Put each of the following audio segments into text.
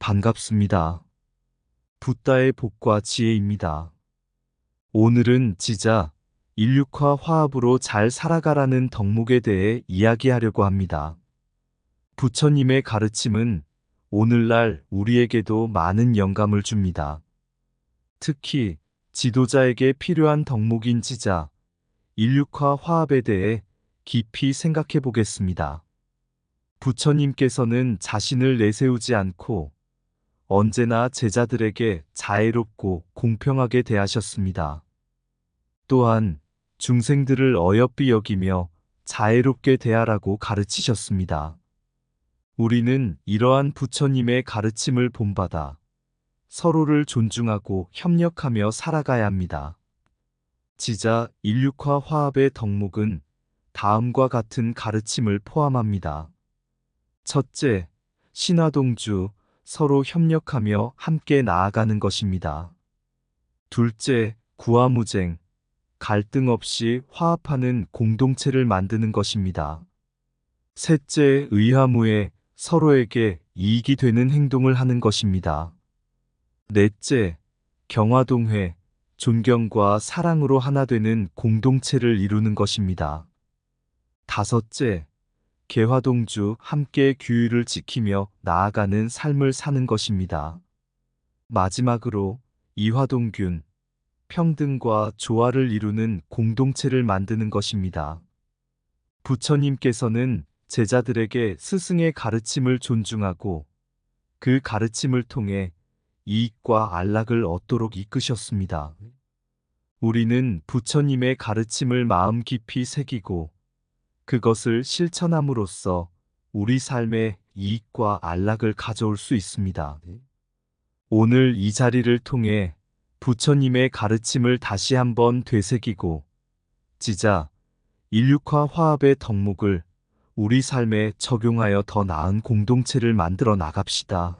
반갑습니다. 붓다의 복과 지혜입니다. 오늘은 지자, 인류화 화합으로 잘 살아가라는 덕목에 대해 이야기하려고 합니다. 부처님의 가르침은 오늘날 우리에게도 많은 영감을 줍니다. 특히 지도자에게 필요한 덕목인 지자, 인류화 화합에 대해 깊이 생각해 보겠습니다. 부처님께서는 자신을 내세우지 않고 언제나 제자들에게 자애롭고 공평하게 대하셨습니다. 또한 중생들을 어여삐 여기며 자애롭게 대하라고 가르치셨습니다. 우리는 이러한 부처님의 가르침을 본받아 서로를 존중하고 협력하며 살아가야 합니다. 지자 인류화 화합의 덕목은 다음과 같은 가르침을 포함합니다. 첫째, 신화동주, 서로 협력하며 함께 나아가는 것입니다. 둘째, 구화무쟁, 갈등 없이 화합하는 공동체를 만드는 것입니다. 셋째, 의화무애, 서로에게 이익이 되는 행동을 하는 것입니다. 넷째, 경화동회, 존경과 사랑으로 하나 되는 공동체를 이루는 것입니다. 다섯째, 개화동주, 함께 규율을 지키며 나아가는 삶을 사는 것입니다. 마지막으로 이화동균, 평등과 조화를 이루는 공동체를 만드는 것입니다. 부처님께서는 제자들에게 스승의 가르침을 존중하고 그 가르침을 통해 이익과 안락을 얻도록 이끄셨습니다. 우리는 부처님의 가르침을 마음 깊이 새기고 그것을 실천함으로써 우리 삶에 이익과 안락을 가져올 수 있습니다. 오늘 이 자리를 통해 부처님의 가르침을 다시 한번 되새기고 지자, 인류화 화합의 덕목을 우리 삶에 적용하여 더 나은 공동체를 만들어 나갑시다.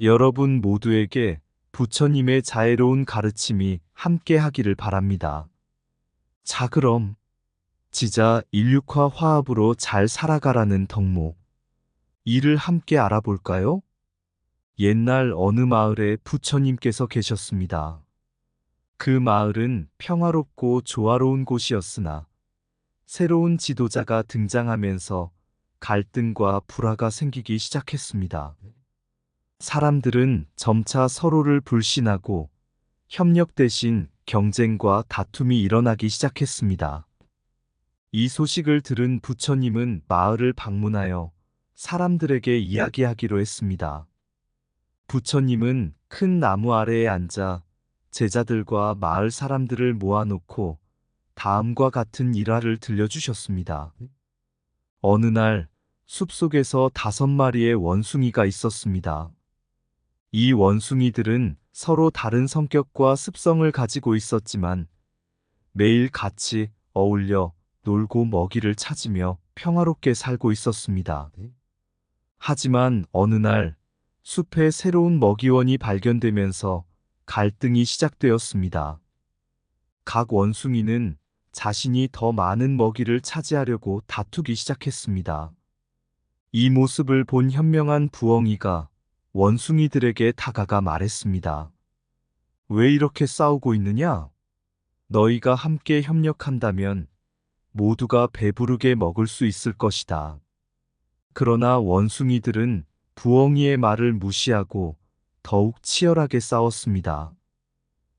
여러분 모두에게 부처님의 자애로운 가르침이 함께 하기를 바랍니다. 자, 그럼 지자 인류화 화합으로 잘 살아가라는 덕목. 이를 함께 알아볼까요? 옛날 어느 마을에 부처님께서 계셨습니다. 그 마을은 평화롭고 조화로운 곳이었으나 새로운 지도자가 등장하면서 갈등과 불화가 생기기 시작했습니다. 사람들은 점차 서로를 불신하고 협력 대신 경쟁과 다툼이 일어나기 시작했습니다. 이 소식을 들은 부처님은 마을을 방문하여 사람들에게 이야기하기로 했습니다. 부처님은 큰 나무 아래에 앉아 제자들과 마을 사람들을 모아놓고 다음과 같은 일화를 들려주셨습니다. 어느 날 숲속에서 5마리의 원숭이가 있었습니다. 이 원숭이들은 서로 다른 성격과 습성을 가지고 있었지만 매일 같이 어울려 놀고 먹이를 찾으며 평화롭게 살고 있었습니다. 하지만 어느 날 숲에 새로운 먹이원이 발견되면서 갈등이 시작되었습니다. 각 원숭이는 자신이 더 많은 먹이를 차지하려고 다투기 시작했습니다. 이 모습을 본 현명한 부엉이가 원숭이들에게 다가가 말했습니다. 왜 이렇게 싸우고 있느냐? 너희가 함께 협력한다면 모두가 배부르게 먹을 수 있을 것이다. 그러나 원숭이들은 부엉이의 말을 무시하고 더욱 치열하게 싸웠습니다.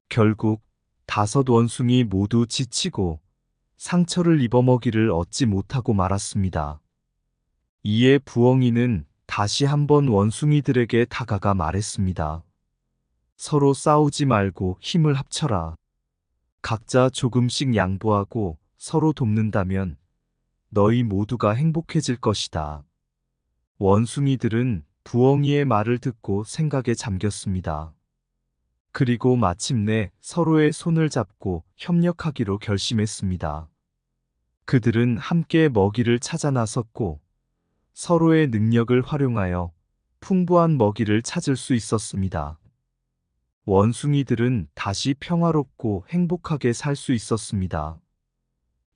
결국 5원숭이 모두 지치고 상처를 입어 먹이를 얻지 못하고 말았습니다. 이에 부엉이는 다시 한번 원숭이들에게 다가가 말했습니다. 서로 싸우지 말고 힘을 합쳐라. 각자 조금씩 양보하고 서로 돕는다면 너희 모두가 행복해질 것이다. 원숭이들은 부엉이의 말을 듣고 생각에 잠겼습니다. 그리고 마침내 서로의 손을 잡고 협력하기로 결심했습니다. 그들은 함께 먹이를 찾아 나섰고 서로의 능력을 활용하여 풍부한 먹이를 찾을 수 있었습니다. 원숭이들은 다시 평화롭고 행복하게 살 수 있었습니다.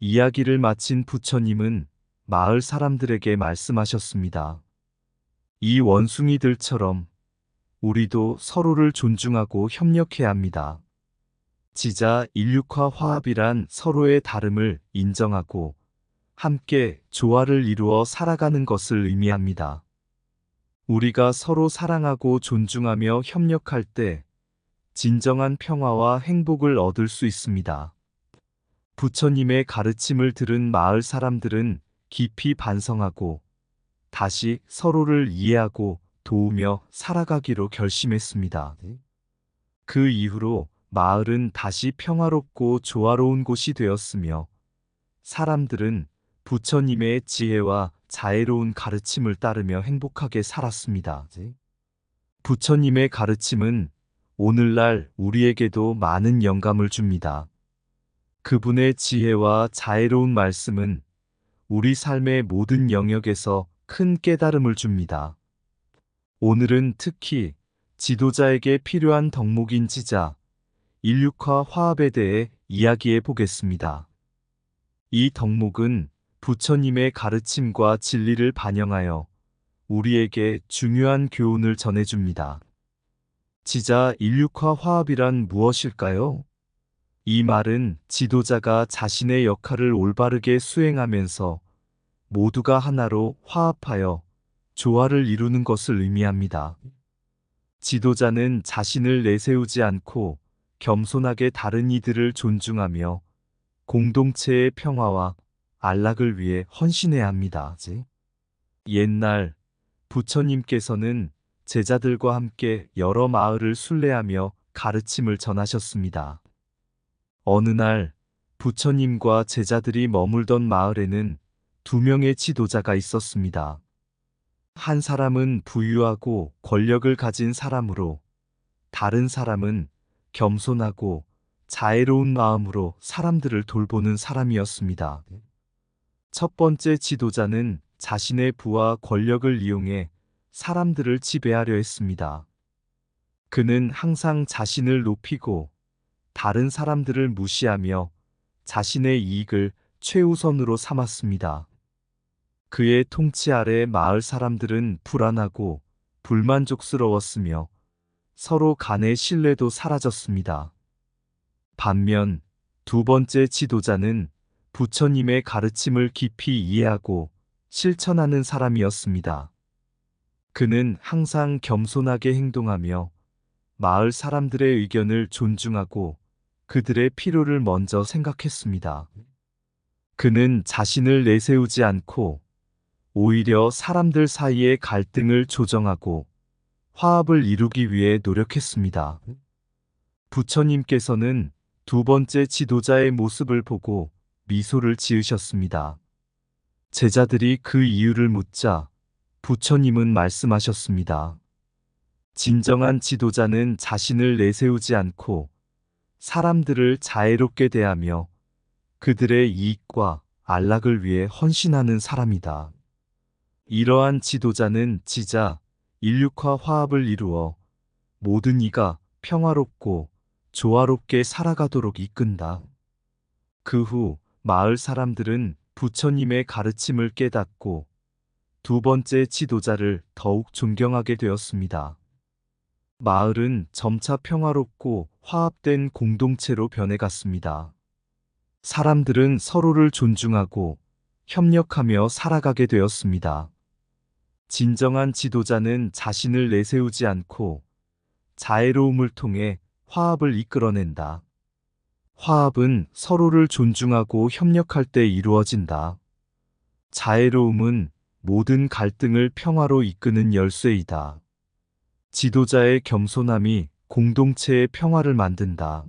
이야기를 마친 부처님은 마을 사람들에게 말씀하셨습니다. 이 원숭이들처럼 우리도 서로를 존중하고 협력해야 합니다. 지자 인류화 화합이란 서로의 다름을 인정하고 함께 조화를 이루어 살아가는 것을 의미합니다. 우리가 서로 사랑하고 존중하며 협력할 때 진정한 평화와 행복을 얻을 수 있습니다. 부처님의 가르침을 들은 마을 사람들은 깊이 반성하고 다시 서로를 이해하고 도우며 살아가기로 결심했습니다. 그 이후로 마을은 다시 평화롭고 조화로운 곳이 되었으며 사람들은 부처님의 지혜와 자애로운 가르침을 따르며 행복하게 살았습니다. 부처님의 가르침은 오늘날 우리에게도 많은 영감을 줍니다. 그분의 지혜와 자애로운 말씀은 우리 삶의 모든 영역에서 큰 깨달음을 줍니다. 오늘은 특히 지도자에게 필요한 덕목인 지자, 인류화 화합에 대해 이야기해 보겠습니다. 이 덕목은 부처님의 가르침과 진리를 반영하여 우리에게 중요한 교훈을 전해줍니다. 지자 인류화 화합이란 무엇일까요? 이 말은 지도자가 자신의 역할을 올바르게 수행하면서 모두가 하나로 화합하여 조화를 이루는 것을 의미합니다. 지도자는 자신을 내세우지 않고 겸손하게 다른 이들을 존중하며 공동체의 평화와 안락을 위해 헌신해야 합니다. 옛날 부처님께서는 제자들과 함께 여러 마을을 순례하며 가르침을 전하셨습니다. 어느 날 부처님과 제자들이 머물던 마을에는 두 명의 지도자가 있었습니다. 한 사람은 부유하고 권력을 가진 사람으로 다른 사람은 겸손하고 자애로운 마음으로 사람들을 돌보는 사람이었습니다. 첫 번째 지도자는 자신의 부와 권력을 이용해 사람들을 지배하려 했습니다. 그는 항상 자신을 높이고 다른 사람들을 무시하며 자신의 이익을 최우선으로 삼았습니다. 그의 통치 아래 마을 사람들은 불안하고 불만족스러웠으며 서로 간의 신뢰도 사라졌습니다. 반면 두 번째 지도자는 부처님의 가르침을 깊이 이해하고 실천하는 사람이었습니다. 그는 항상 겸손하게 행동하며 마을 사람들의 의견을 존중하고 그들의 필요를 먼저 생각했습니다. 그는 자신을 내세우지 않고 오히려 사람들 사이의 갈등을 조정하고 화합을 이루기 위해 노력했습니다. 부처님께서는 두 번째 지도자의 모습을 보고 미소를 지으셨습니다. 제자들이 그 이유를 묻자 부처님은 말씀하셨습니다. 진정한 지도자는 자신을 내세우지 않고 사람들을 자애롭게 대하며 그들의 이익과 안락을 위해 헌신하는 사람이다. 이러한 지도자는 지자, 인류화 화합을 이루어 모든 이가 평화롭고 조화롭게 살아가도록 이끈다. 그 후 마을 사람들은 부처님의 가르침을 깨닫고 두 번째 지도자를 더욱 존경하게 되었습니다. 마을은 점차 평화롭고 화합된 공동체로 변해갔습니다. 사람들은 서로를 존중하고 협력하며 살아가게 되었습니다. 진정한 지도자는 자신을 내세우지 않고 자애로움을 통해 화합을 이끌어낸다. 화합은 서로를 존중하고 협력할 때 이루어진다. 자애로움은 모든 갈등을 평화로 이끄는 열쇠이다. 지도자의 겸손함이 공동체의 평화를 만든다.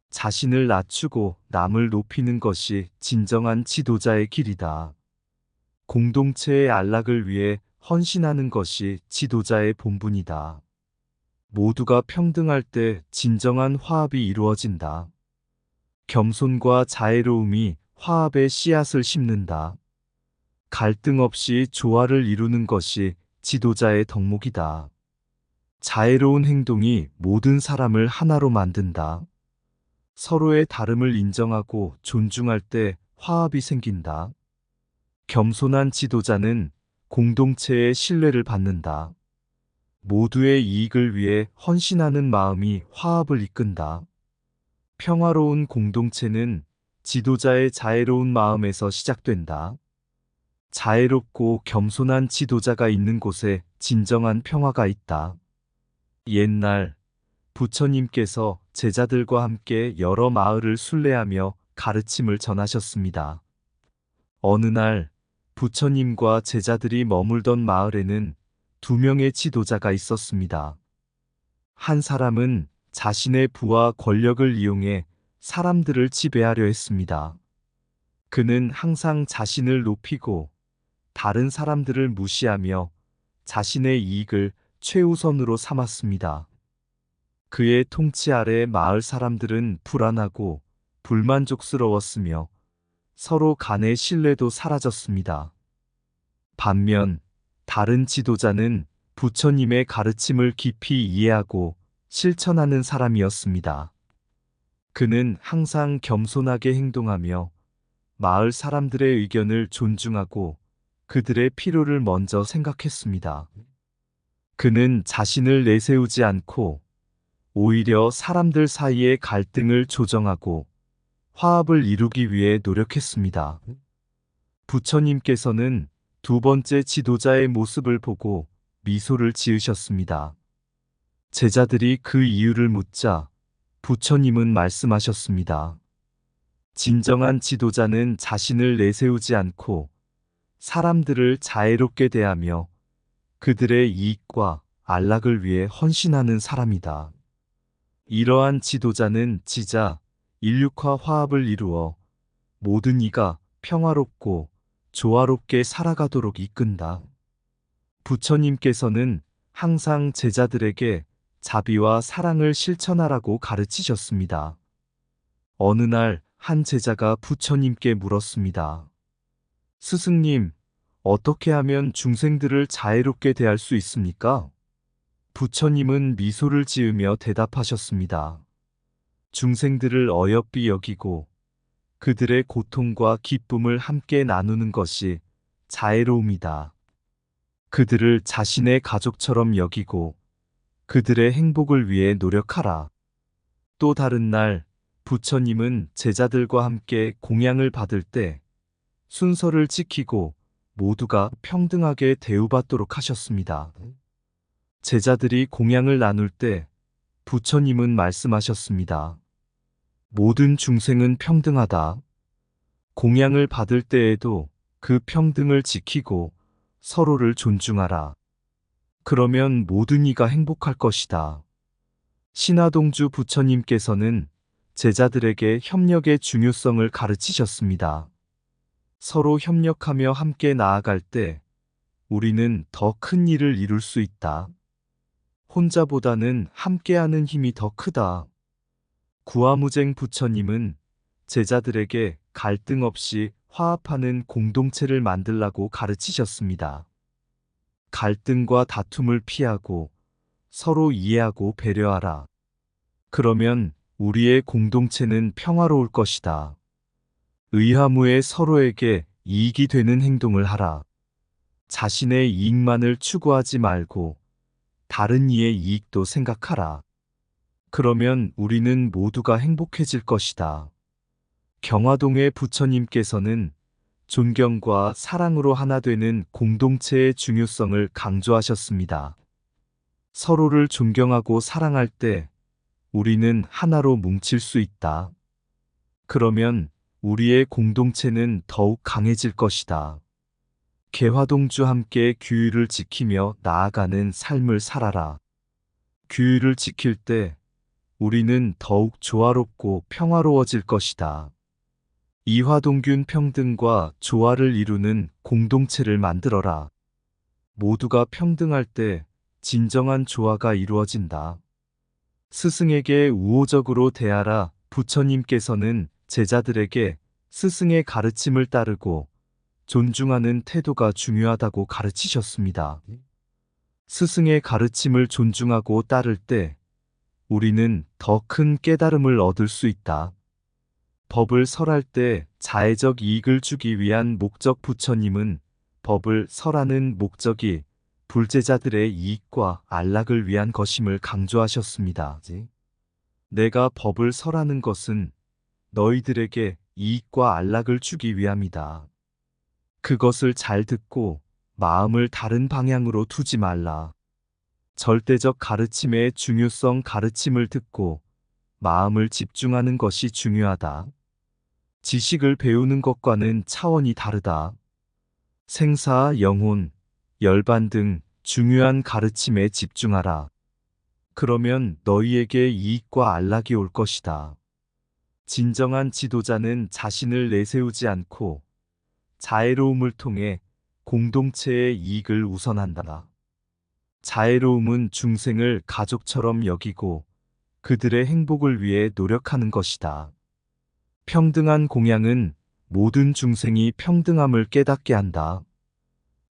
자신을 낮추고 남을 높이는 것이 진정한 지도자의 길이다. 공동체의 안락을 위해 헌신하는 것이 지도자의 본분이다. 모두가 평등할 때 진정한 화합이 이루어진다. 겸손과 자애로움이 화합의 씨앗을 심는다. 갈등 없이 조화를 이루는 것이 지도자의 덕목이다. 자애로운 행동이 모든 사람을 하나로 만든다. 서로의 다름을 인정하고 존중할 때 화합이 생긴다. 겸손한 지도자는 공동체의 신뢰를 받는다. 모두의 이익을 위해 헌신하는 마음이 화합을 이끈다. 평화로운 공동체는 지도자의 자애로운 마음에서 시작된다. 자애롭고 겸손한 지도자가 있는 곳에 진정한 평화가 있다. 옛날 부처님께서 제자들과 함께 여러 마을을 순례하며 가르침을 전하셨습니다. 어느 날 부처님과 제자들이 머물던 마을에는 두 명의 지도자가 있었습니다. 한 사람은 자신의 부와 권력을 이용해 사람들을 지배하려 했습니다. 그는 항상 자신을 높이고 다른 사람들을 무시하며 자신의 이익을 최우선으로 삼았습니다. 그의 통치 아래 마을 사람들은 불안하고 불만족스러웠으며 서로 간의 신뢰도 사라졌습니다. 반면 다른 지도자는 부처님의 가르침을 깊이 이해하고 실천하는 사람이었습니다. 그는 항상 겸손하게 행동하며 마을 사람들의 의견을 존중하고 그들의 필요를 먼저 생각했습니다. 그는 자신을 내세우지 않고 오히려 사람들 사이의 갈등을 조정하고 화합을 이루기 위해 노력했습니다. 부처님께서는 두 번째 지도자의 모습을 보고 미소를 지으셨습니다. 제자들이 그 이유를 묻자 부처님은 말씀하셨습니다. 진정한 지도자는 자신을 내세우지 않고 사람들을 자애롭게 대하며 그들의 이익과 안락을 위해 헌신하는 사람이다. 이러한 지도자는 지자, 인류화 화합을 이루어 모든 이가 평화롭고 조화롭게 살아가도록 이끈다. 부처님께서는 항상 제자들에게 자비와 사랑을 실천하라고 가르치셨습니다. 어느 날 한 제자가 부처님께 물었습니다. 스승님, 어떻게 하면 중생들을 자애롭게 대할 수 있습니까? 부처님은 미소를 지으며 대답하셨습니다. 중생들을 어여삐 여기고 그들의 고통과 기쁨을 함께 나누는 것이 자애로움이다. 그들을 자신의 가족처럼 여기고 그들의 행복을 위해 노력하라. 또 다른 날 부처님은 제자들과 함께 공양을 받을 때 순서를 지키고 모두가 평등하게 대우받도록 하셨습니다. 제자들이 공양을 나눌 때 부처님은 말씀하셨습니다. 모든 중생은 평등하다. 공양을 받을 때에도 그 평등을 지키고 서로를 존중하라. 그러면 모든 이가 행복할 것이다. 신화동주 부처님께서는 제자들에게 협력의 중요성을 가르치셨습니다. 서로 협력하며 함께 나아갈 때 우리는 더 큰 일을 이룰 수 있다. 혼자보다는 함께하는 힘이 더 크다. 구화무쟁 부처님은 제자들에게 갈등 없이 화합하는 공동체를 만들라고 가르치셨습니다. 갈등과 다툼을 피하고 서로 이해하고 배려하라. 그러면 우리의 공동체는 평화로울 것이다. 의하무에 서로에게 이익이 되는 행동을 하라. 자신의 이익만을 추구하지 말고 다른 이의 이익도 생각하라. 그러면 우리는 모두가 행복해질 것이다. 경화동의 부처님께서는 존경과 사랑으로 하나 되는 공동체의 중요성을 강조하셨습니다. 서로를 존경하고 사랑할 때 우리는 하나로 뭉칠 수 있다. 그러면 우리의 공동체는 더욱 강해질 것이다. 개화동주 함께 규율을 지키며 나아가는 삶을 살아라. 규율을 지킬 때 우리는 더욱 조화롭고 평화로워질 것이다. 이화동균 평등과 조화를 이루는 공동체를 만들어라. 모두가 평등할 때 진정한 조화가 이루어진다. 스승에게 우호적으로 대하라. 부처님께서는 제자들에게 스승의 가르침을 따르고 존중하는 태도가 중요하다고 가르치셨습니다. 스승의 가르침을 존중하고 따를 때 우리는 더 큰 깨달음을 얻을 수 있다. 법을 설할 때 자애적 이익을 주기 위한 목적 부처님은 법을 설하는 목적이 불제자들의 이익과 안락을 위한 것임을 강조하셨습니다. 내가 법을 설하는 것은 너희들에게 이익과 안락을 주기 위함이다. 그것을 잘 듣고 마음을 다른 방향으로 두지 말라. 절대적 가르침의 중요성 가르침을 듣고 마음을 집중하는 것이 중요하다. 지식을 배우는 것과는 차원이 다르다. 생사, 영혼, 열반 등 중요한 가르침에 집중하라. 그러면 너희에게 이익과 안락이 올 것이다. 진정한 지도자는 자신을 내세우지 않고 자애로움을 통해 공동체의 이익을 우선한다. 자애로움은 중생을 가족처럼 여기고 그들의 행복을 위해 노력하는 것이다. 평등한 공양은 모든 중생이 평등함을 깨닫게 한다.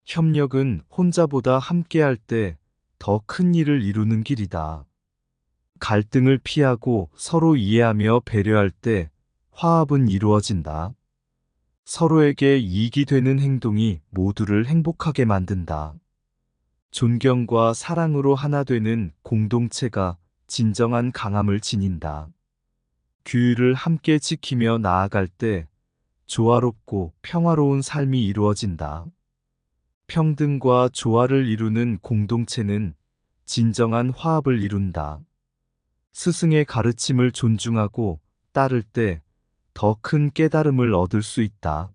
협력은 혼자보다 함께할 때 더 큰 일을 이루는 길이다. 갈등을 피하고 서로 이해하며 배려할 때 화합은 이루어진다. 서로에게 이익이 되는 행동이 모두를 행복하게 만든다. 존경과 사랑으로 하나 되는 공동체가 진정한 강함을 지닌다. 규율을 함께 지키며 나아갈 때 조화롭고 평화로운 삶이 이루어진다. 평등과 조화를 이루는 공동체는 진정한 화합을 이룬다. 스승의 가르침을 존중하고 따를 때 더 큰 깨달음을 얻을 수 있다.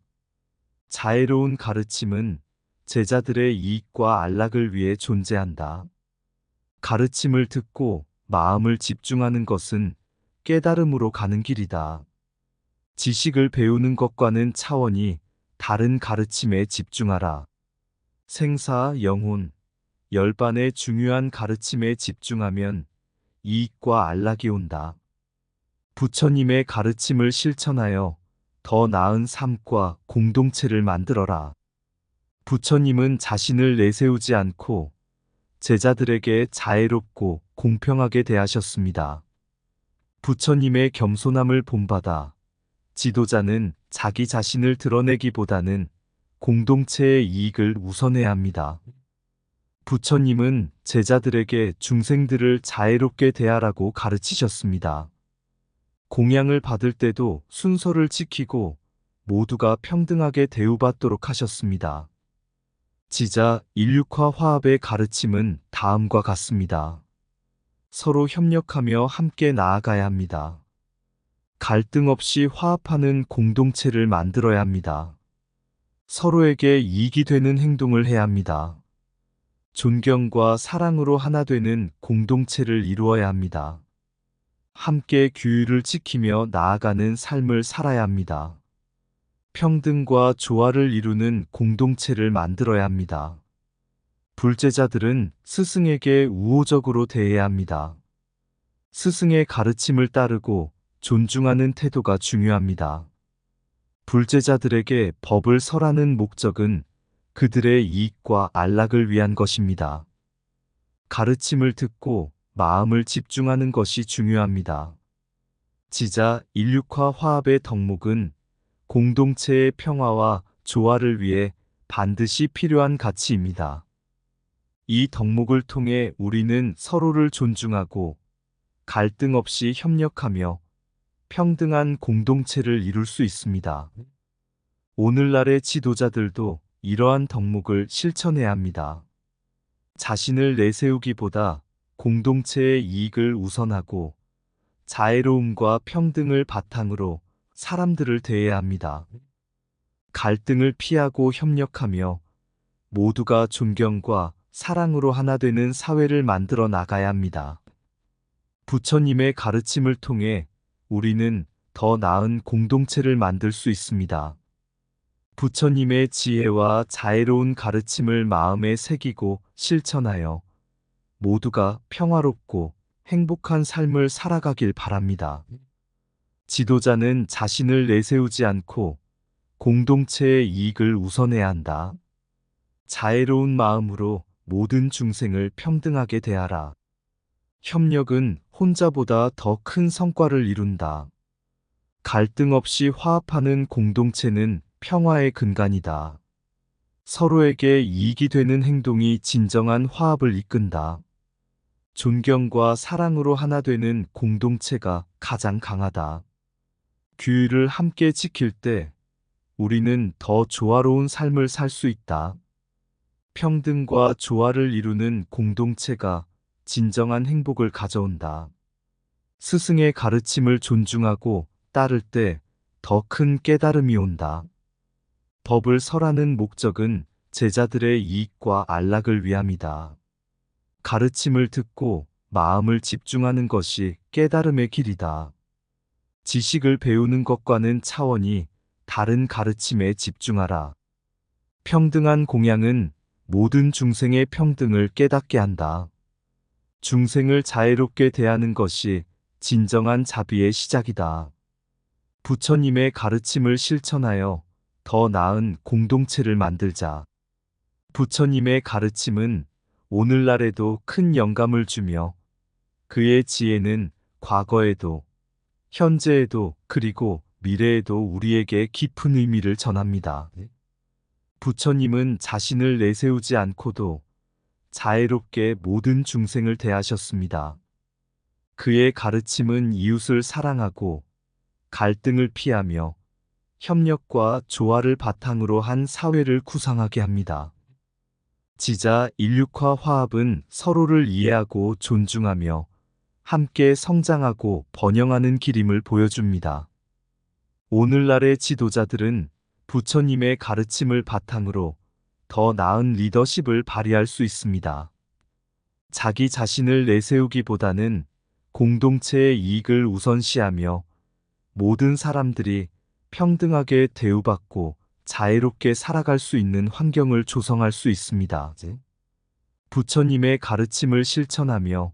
자애로운 가르침은 제자들의 이익과 안락을 위해 존재한다. 가르침을 듣고 마음을 집중하는 것은 깨달음으로 가는 길이다. 지식을 배우는 것과는 차원이 다른 가르침에 집중하라. 생사, 영혼, 열반의 중요한 가르침에 집중하면 이익과 안락이 온다. 부처님의 가르침을 실천하여 더 나은 삶과 공동체를 만들어라. 부처님은 자신을 내세우지 않고 제자들에게 자애롭고 공평하게 대하셨습니다. 부처님의 겸손함을 본받아 지도자는 자기 자신을 드러내기보다는 공동체의 이익을 우선해야 합니다. 부처님은 제자들에게 중생들을 자애롭게 대하라고 가르치셨습니다. 공양을 받을 때도 순서를 지키고 모두가 평등하게 대우받도록 하셨습니다. 지자 인륜화 화합의 가르침은 다음과 같습니다. 서로 협력하며 함께 나아가야 합니다. 갈등 없이 화합하는 공동체를 만들어야 합니다. 서로에게 이익이 되는 행동을 해야 합니다. 존경과 사랑으로 하나 되는 공동체를 이루어야 합니다. 함께 규율을 지키며 나아가는 삶을 살아야 합니다. 평등과 조화를 이루는 공동체를 만들어야 합니다. 불제자들은 스승에게 우호적으로 대해야 합니다. 스승의 가르침을 따르고 존중하는 태도가 중요합니다. 불제자들에게 법을 설하는 목적은 그들의 이익과 안락을 위한 것입니다. 가르침을 듣고 마음을 집중하는 것이 중요합니다. 지자 인륜화 화합의 덕목은 공동체의 평화와 조화를 위해 반드시 필요한 가치입니다. 이 덕목을 통해 우리는 서로를 존중하고 갈등 없이 협력하며 평등한 공동체를 이룰 수 있습니다. 오늘날의 지도자들도 이러한 덕목을 실천해야 합니다. 자신을 내세우기보다 공동체의 이익을 우선하고 자애로움과 평등을 바탕으로 사람들을 대해야 합니다. 갈등을 피하고 협력하며 모두가 존경과 사랑으로 하나 되는 사회를 만들어 나가야 합니다. 부처님의 가르침을 통해 우리는 더 나은 공동체를 만들 수 있습니다. 부처님의 지혜와 자애로운 가르침을 마음에 새기고 실천하여 모두가 평화롭고 행복한 삶을 살아가길 바랍니다. 지도자는 자신을 내세우지 않고 공동체의 이익을 우선해야 한다. 자애로운 마음으로 모든 중생을 평등하게 대하라. 협력은 혼자보다 더 큰 성과를 이룬다. 갈등 없이 화합하는 공동체는 평화의 근간이다. 서로에게 이익이 되는 행동이 진정한 화합을 이끈다. 존경과 사랑으로 하나 되는 공동체가 가장 강하다. 규율을 함께 지킬 때 우리는 더 조화로운 삶을 살 수 있다. 평등과 조화를 이루는 공동체가 진정한 행복을 가져온다. 스승의 가르침을 존중하고 따를 때 더 큰 깨달음이 온다. 법을 설하는 목적은 제자들의 이익과 안락을 위함이다. 가르침을 듣고 마음을 집중하는 것이 깨달음의 길이다. 지식을 배우는 것과는 차원이 다른 가르침에 집중하라. 평등한 공양은 모든 중생의 평등을 깨닫게 한다. 중생을 자애롭게 대하는 것이 진정한 자비의 시작이다. 부처님의 가르침을 실천하여 더 나은 공동체를 만들자. 부처님의 가르침은 오늘날에도 큰 영감을 주며 그의 지혜는 과거에도, 현재에도, 그리고 미래에도 우리에게 깊은 의미를 전합니다. 부처님은 자신을 내세우지 않고도 자애롭게 모든 중생을 대하셨습니다. 그의 가르침은 이웃을 사랑하고 갈등을 피하며 협력과 조화를 바탕으로 한 사회를 구상하게 합니다. 지자 인륜화 화합은 서로를 이해하고 존중하며 함께 성장하고 번영하는 길임을 보여줍니다. 오늘날의 지도자들은 부처님의 가르침을 바탕으로 더 나은 리더십을 발휘할 수 있습니다. 자기 자신을 내세우기보다는 공동체의 이익을 우선시하며 모든 사람들이 평등하게 대우받고 자애롭게 살아갈 수 있는 환경을 조성할 수 있습니다. 부처님의 가르침을 실천하며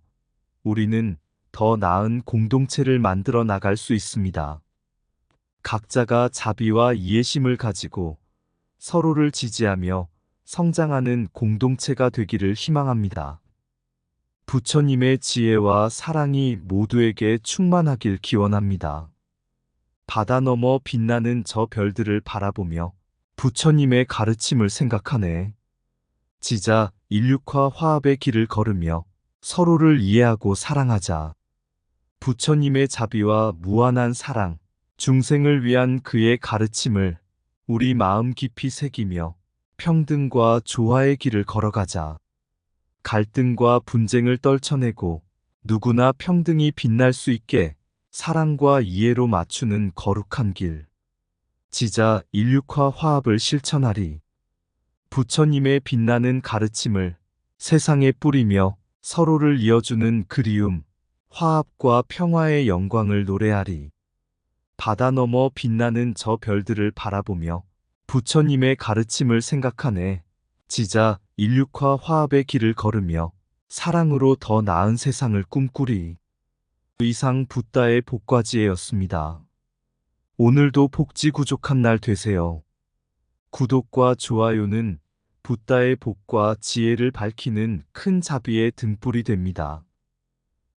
우리는 더 나은 공동체를 만들어 나갈 수 있습니다. 각자가 자비와 이해심을 가지고 서로를 지지하며 성장하는 공동체가 되기를 희망합니다. 부처님의 지혜와 사랑이 모두에게 충만하길 기원합니다. 바다 너머 빛나는 저 별들을 바라보며 부처님의 가르침을 생각하네. 지자 인륜화 화합의 길을 걸으며 서로를 이해하고 사랑하자. 부처님의 자비와 무한한 사랑, 중생을 위한 그의 가르침을 우리 마음 깊이 새기며 평등과 조화의 길을 걸어가자. 갈등과 분쟁을 떨쳐내고 누구나 평등히 빛날 수 있게 사랑과 이해로 맞추는 거룩한 길. 지자 인륜화 화합을 실천하리. 부처님의 빛나는 가르침을 세상에 뿌리며 서로를 이어주는 그리움, 화합과 평화의 영광을 노래하리. 바다 너머 빛나는 저 별들을 바라보며 부처님의 가르침을 생각하네. 지자 인륜화 화합의 길을 걸으며 사랑으로 더 나은 세상을 꿈꾸리. 이상 붓다의 복과지혜였습니다. 오늘도 복지구족한 날 되세요. 구독과 좋아요는 붓다의 복과 지혜를 밝히는 큰 자비의 등불이 됩니다.